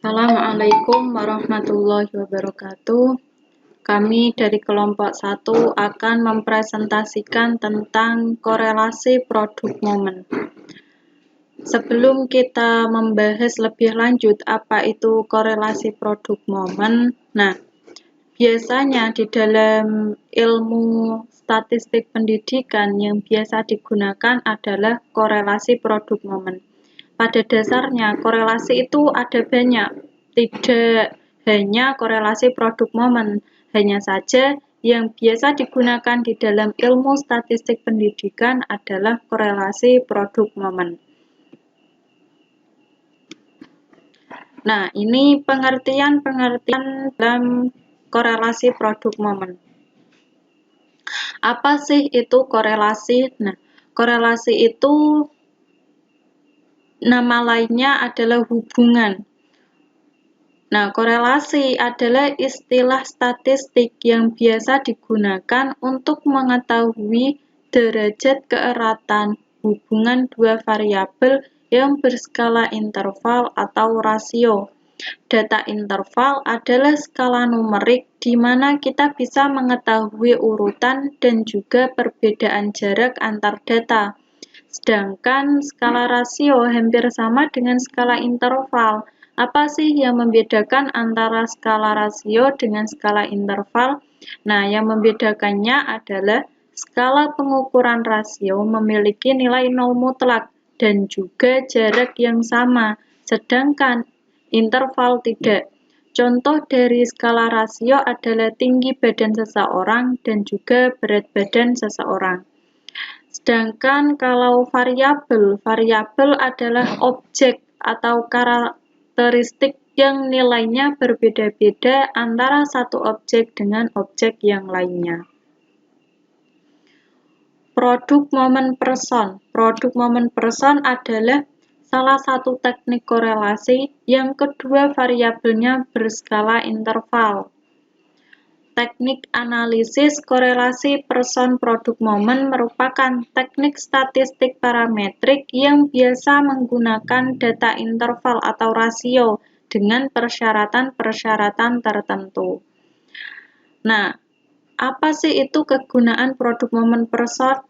Assalamualaikum warahmatullahi wabarakatuh. Kami dari kelompok 1 akan mempresentasikan tentang korelasi produk momen. Sebelum kita membahas lebih lanjut apa itu korelasi produk momen, biasanya di dalam ilmu statistik pendidikan yang biasa digunakan adalah korelasi produk momen. Pada dasarnya, korelasi itu ada banyak, tidak hanya korelasi produk momen, hanya saja yang biasa digunakan di dalam ilmu statistik pendidikan adalah korelasi produk momen. Nah, ini pengertian-pengertian dalam korelasi produk momen. Apa sih itu korelasi? Nah, korelasi itu nama lainnya adalah hubungan. Nah, korelasi adalah istilah statistik yang biasa digunakan untuk mengetahui derajat keeratan hubungan dua variabel yang berskala interval atau rasio. Data interval adalah skala numerik di mana kita bisa mengetahui urutan dan juga perbedaan jarak antar data. Sedangkan skala rasio hampir sama dengan skala interval. Apa sih yang membedakan antara skala rasio dengan skala interval? Nah, yang membedakannya adalah skala pengukuran rasio memiliki nilai nol mutlak dan juga jarak yang sama, sedangkan interval tidak. Contoh dari skala rasio adalah tinggi badan seseorang dan juga berat badan seseorang. Sedangkan kalau variabel adalah objek atau karakteristik yang nilainya berbeda-beda antara satu objek dengan objek yang lainnya. Produk momen person. Produk momen person adalah salah satu teknik korelasi yang kedua variabelnya berskala interval. Teknik analisis korelasi person produk momen merupakan teknik statistik parametrik yang biasa menggunakan data interval atau rasio dengan persyaratan-persyaratan tertentu. Nah, apa sih itu kegunaan produk momen person?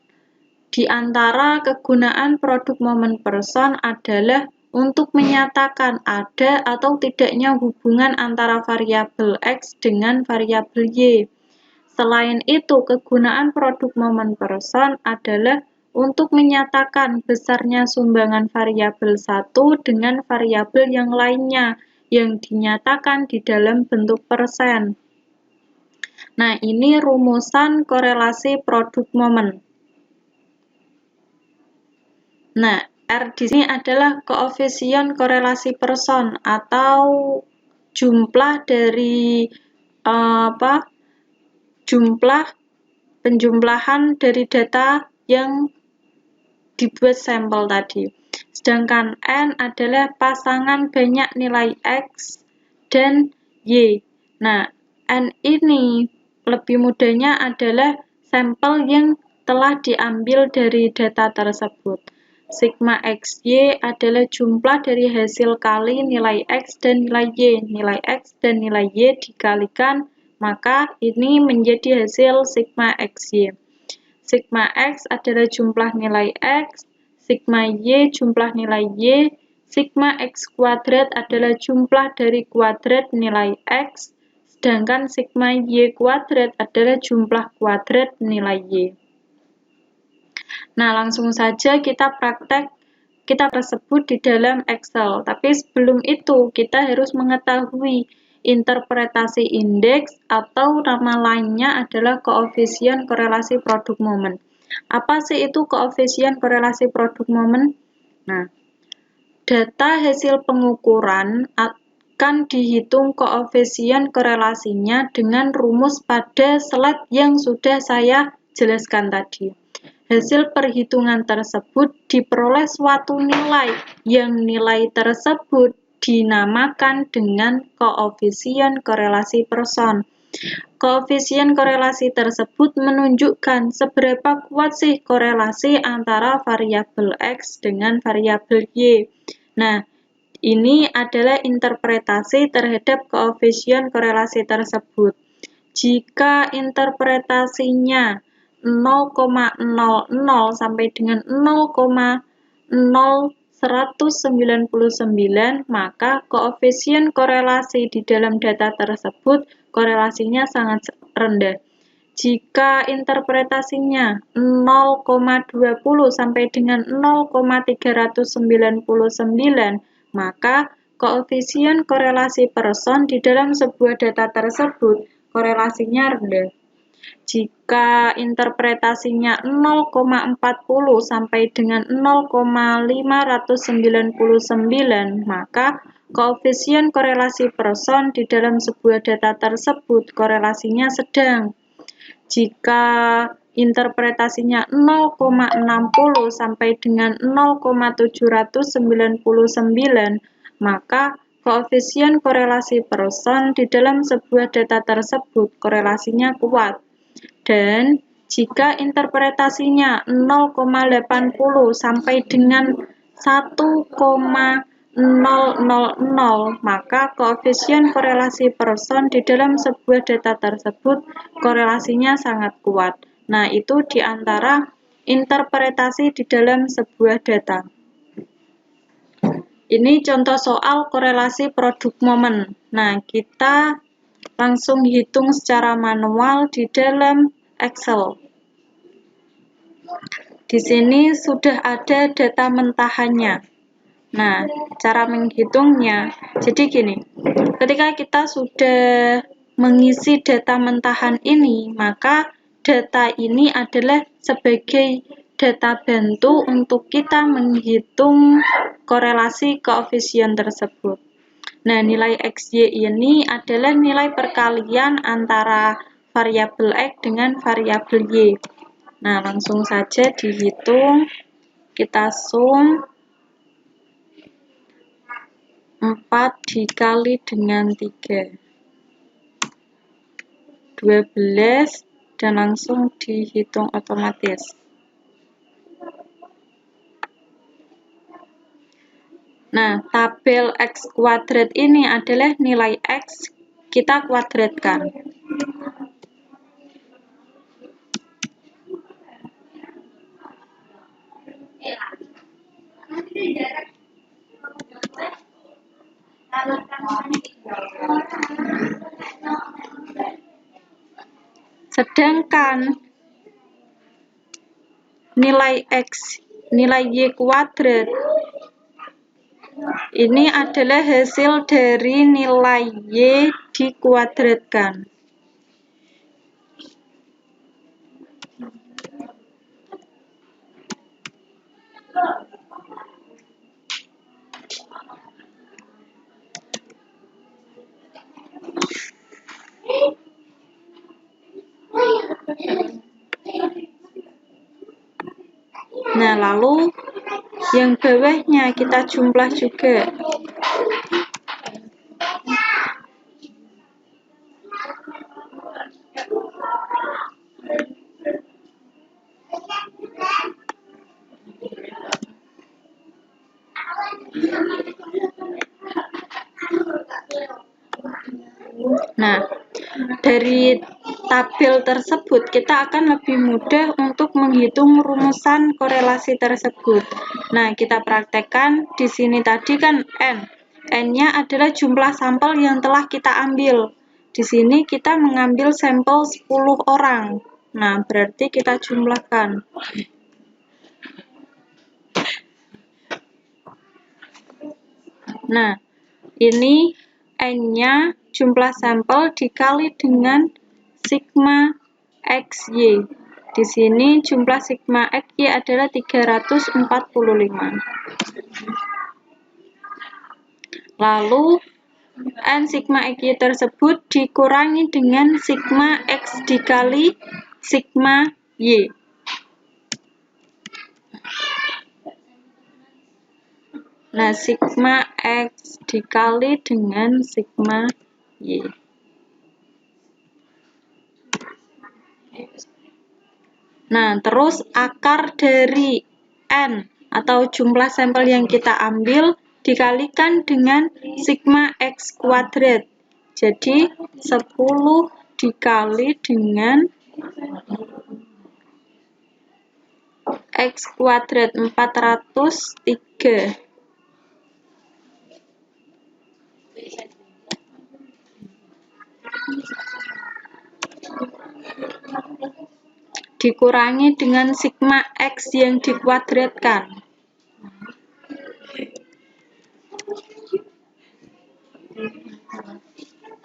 Di antara kegunaan produk momen person adalah untuk menyatakan ada atau tidaknya hubungan antara variabel X dengan variabel Y. Selain itu, kegunaan produk momen person adalah untuk menyatakan besarnya sumbangan variabel satu dengan variabel yang lainnya yang dinyatakan di dalam bentuk persen. Nah, ini rumusan korelasi produk momen. Nah, R di sini adalah koefisien korelasi person atau jumlah dari jumlah penjumlahan dari data yang dibuat sampel tadi. Sedangkan N adalah pasangan banyak nilai X dan Y. Nah, N ini lebih mudahnya adalah sampel yang telah diambil dari data tersebut. Sigma XY adalah jumlah dari hasil kali nilai X dan nilai Y. Nilai X dan nilai Y dikalikan, maka ini menjadi hasil sigma XY. Sigma X adalah jumlah nilai X, sigma Y jumlah nilai Y, sigma X kuadrat adalah jumlah dari kuadrat nilai X, sedangkan sigma Y kuadrat adalah jumlah kuadrat nilai Y. Nah, langsung saja kita praktek tersebut di dalam Excel. Tapi sebelum itu, kita harus mengetahui interpretasi indeks atau nama lainnya adalah koefisien korelasi produk momen. Apa sih itu koefisien korelasi produk momen? Nah, data hasil pengukuran akan dihitung koefisien korelasinya dengan rumus pada slide yang sudah saya jelaskan tadi. Hasil perhitungan tersebut diperoleh suatu nilai yang nilai tersebut dinamakan dengan koefisien korelasi person. Koefisien korelasi tersebut menunjukkan seberapa kuat sih korelasi antara variabel X dengan variabel Y. Nah, Ini adalah interpretasi terhadap koefisien korelasi tersebut. Jika interpretasinya 0,00 sampai dengan 0,0199, maka koefisien korelasi di dalam data tersebut korelasinya sangat rendah. Jika interpretasinya 0,20 sampai dengan 0,399, maka koefisien korelasi person di dalam sebuah data tersebut korelasinya rendah. Jika interpretasinya 0,40 sampai dengan 0,599, maka koefisien korelasi person di dalam sebuah data tersebut korelasinya sedang. Jika interpretasinya 0,60 sampai dengan 0,799, maka koefisien korelasi person di dalam sebuah data tersebut korelasinya kuat. Dan jika interpretasinya 0,80 sampai dengan 1,000, maka koefisien korelasi person di dalam sebuah data tersebut korelasinya sangat kuat. Nah, itu di antara interpretasi di dalam sebuah data. Ini contoh soal korelasi produk momen. Nah, kita langsung hitung secara manual di dalam Excel. Di sini sudah ada data mentahannya. Nah, cara menghitungnya, jadi gini, ketika kita sudah mengisi data mentahan ini, maka data ini adalah sebagai data bantu untuk kita menghitung korelasi koefisien tersebut. Nah, nilai XY ini adalah nilai perkalian antara variabel X dengan variabel Y. Nah, langsung saja dihitung, kita sum 4 dikali dengan 3, 12, dan langsung dihitung otomatis. Nah, tabel X kuadrat ini adalah nilai X, kita kuadratkan. Sedangkan nilai X, nilai Y kuadrat, ini adalah hasil dari nilai Y dikuadratkan. Nah, lalu yang bawahnya kita jumlah juga. Nah, dari tabel tersebut kita akan lebih mudah untuk menghitung rumusan korelasi tersebut. Nah, kita praktekkan di sini tadi kan N. N-nya adalah jumlah sampel yang telah kita ambil. Di sini kita mengambil sampel 10 orang. Nah, berarti kita jumlahkan. Nah, ini N-nya jumlah sampel dikali dengan sigma XY. Di sini jumlah sigma XY adalah 345. Lalu N sigma XY tersebut dikurangi dengan sigma X dikali sigma Y. Nah, sigma X dikali dengan sigma Y. Nah, terus akar dari N atau jumlah sampel yang kita ambil dikalikan dengan sigma X kuadrat. Jadi 10 dikali dengan X kuadrat 403. Dikurangi dengan sigma X yang dikuadratkan.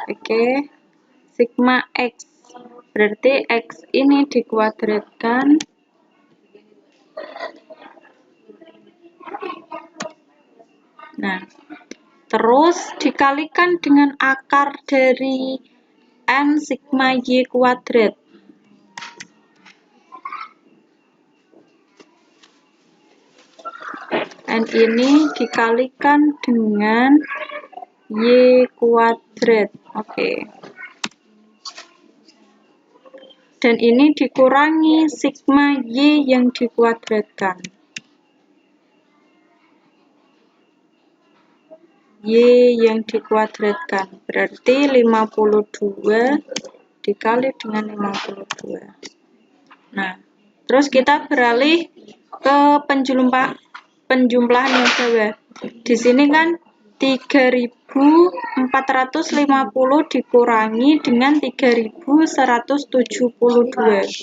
Oke, sigma X. Berarti X ini dikuadratkan. Nah, terus dikalikan dengan akar dari N sigma Y kuadrat. N ini dikalikan dengan Y kuadrat. Oke. Dan ini dikurangi sigma Y yang dikuadratkan. Y yang dikuadratkan. Berarti 52 dikali dengan 52. Nah, terus kita beralih ke penjumlahan yang bawah. Di sini kan 3.450 dikurangi dengan 3.172.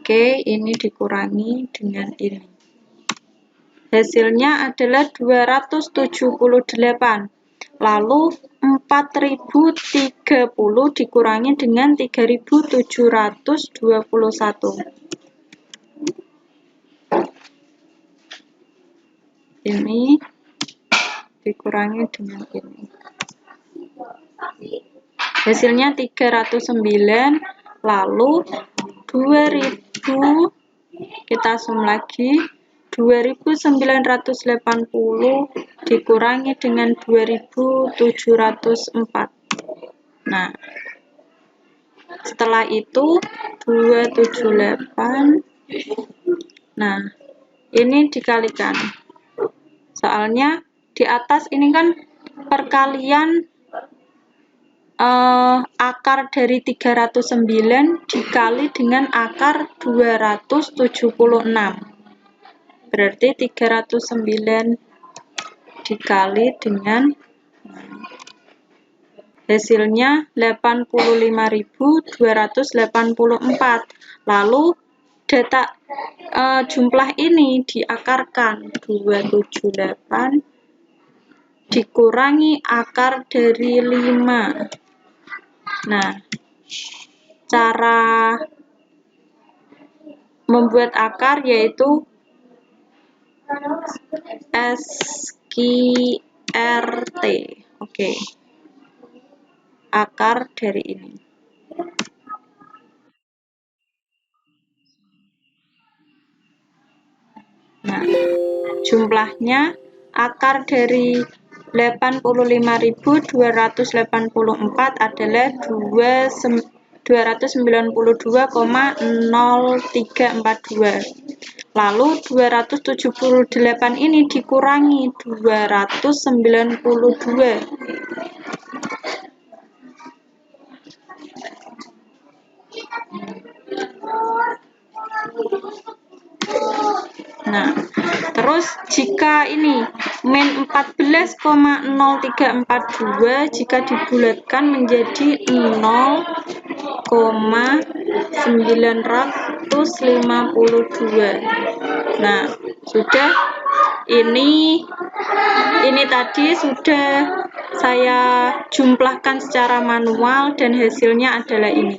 Oke, ini dikurangi dengan ini. Hasilnya adalah 278. Lalu 4030 dikurangi dengan 3721. Ini dikurangi dengan ini. Hasilnya 309, lalu 2000 kita sum lagi. 2980 dikurangi dengan 2704. Nah, setelah itu 278. Nah, ini dikalikan. Soalnya di atas ini kan perkalian akar dari 309 dikali dengan akar 276. Berarti 309 dikali dengan hasilnya 85.284. Lalu data jumlah ini diakarkan 278 dikurangi akar dari 5. Nah, cara membuat akar yaitu SQRT. Oke. Akar dari ini. Nah, jumlahnya akar dari 85.284 adalah 292,0342. Lalu 278 ini dikurangi 292. Nah, terus jika ini min 14,0342 jika dibulatkan menjadi 0,952. Nah, sudah ini tadi sudah saya jumlahkan secara manual dan hasilnya adalah ini.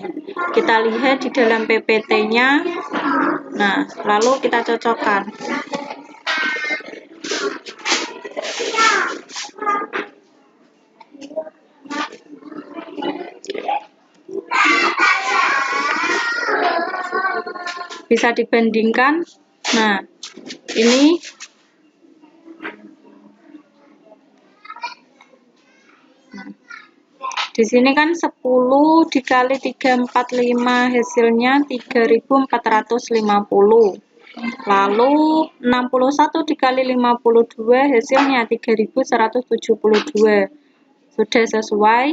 Kita lihat di dalam PPT-nya. Nah, lalu kita cocokkan. Bisa dibandingkan. Nah, ini di sini kan 10 dikali 345 hasilnya 3.450. Lalu 61 dikali 52 hasilnya 3172. Sudah sesuai.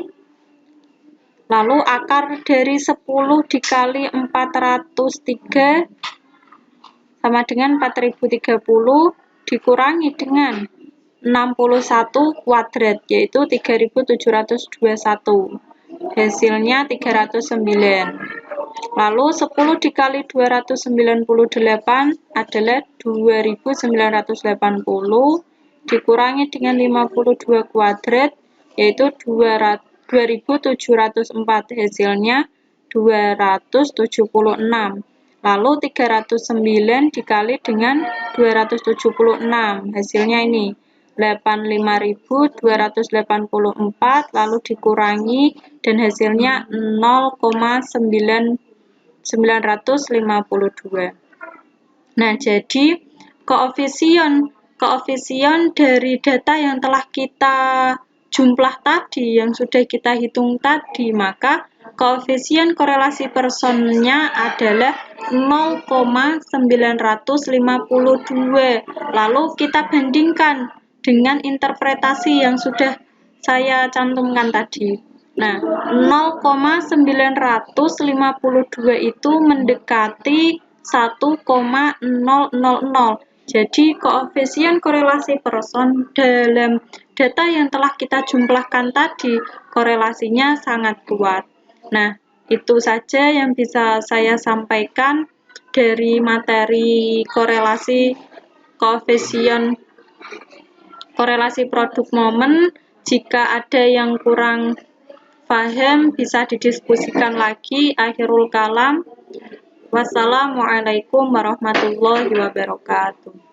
Lalu akar dari 10 dikali 403 sama dengan 4030 dikurangi dengan 61 kuadrat, yaitu 3721. Hasilnya 309. Lalu 10 dikali 298 adalah 2980 dikurangi dengan 52 kuadrat, yaitu 2704. Hasilnya 276. Lalu 309 dikali dengan 276, hasilnya ini 85.284, lalu dikurangi dan hasilnya 0,952. Nah, jadi koefisien dari data yang telah kita jumlah tadi, yang sudah kita hitung tadi, maka koefisien korelasi personnya adalah 0,952. Lalu kita bandingkan dengan interpretasi yang sudah saya cantumkan tadi. Nah, 0,952 itu mendekati 1,000. Jadi, koefisien korelasi person dalam data yang telah kita jumlahkan tadi, korelasinya sangat kuat. Nah, itu saja yang bisa saya sampaikan dari materi korelasi koefisien korelasi produk momen. Jika ada yang kurang paham, bisa didiskusikan lagi. Akhirul kalam. Wassalamualaikum warahmatullahi wabarakatuh.